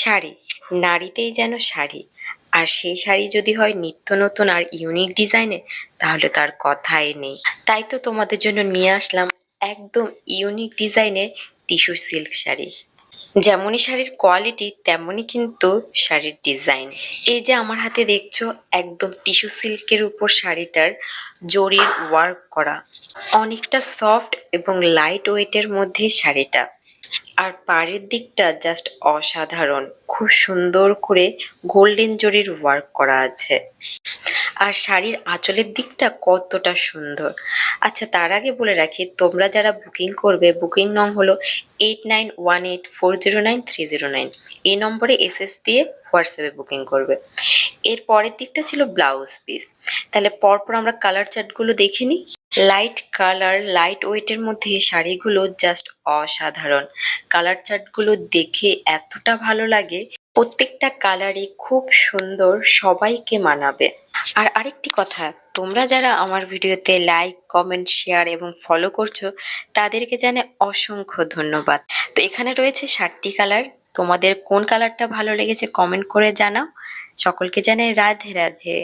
শাড়ি, নারীতেই যেন শাড়ি। আর সেই শাড়ি যদি হয় নিত্য নতুন আর ইউনিক ডিজাইনের, তাহলে তার কথাই নেই। তাই তো তোমাদের জন্য নিয়ে আসলাম একদম ইউনিক ডিজাইনের টিস্যু সিল্ক শাড়ি। যেমনই শাড়ির কোয়ালিটি তেমনই কিন্তু শাড়ির ডিজাইন। এই যে আমার হাতে দেখছো, একদম টিস্যু সিল্কের উপর শাড়িটার জরির ওয়ার্ক করা, অনেকটা সফট এবং লাইট ওয়েটের মধ্যে শাড়িটা। আর পাড়ের দিকটা জাস্ট অসাধারণ, খুব সুন্দর করে গোল্ডেন জরির ওয়ার্ক করা আছে। আর শাড়ির আঁচলের দিকটা কতটা সুন্দর। আচ্ছা, তার আগে বলে রাখি, তোমরা যারা বুকিং করবে, বুকিং নং হলো 8918409309। এই নম্বরে এসএস দিয়ে হোয়াটসঅ্যাপে বুকিং করবে। এর পরের দিকটা ছিল ব্লাউজ পিস। তাহলে পরপর আমরা কালার চার্টগুলো দেখে নিই। লাইট কালার, লাইট ওয়েটের মধ্যে শাড়িগুলো জাস্ট অসাধারণ। কালার চার্টগুলো দেখে এতটা ভালো লাগে, প্রত্যেকটা কালারই খুব সুন্দর, সবাইকে মানাবে। আর আরেকটি কথা, তোমরা যারা আমার ভিডিওতে লাইক, কমেন্ট, শেয়ার এবং ফলো করছো, তাদেরকে জানে অসংখ্য ধন্যবাদ। তো এখানে রয়েছে 7টি কালার। তোমাদের কোন কালারটা ভালো লেগেছে কমেন্ট করে জানাও। সকলকে জানাই রাধে রাধে।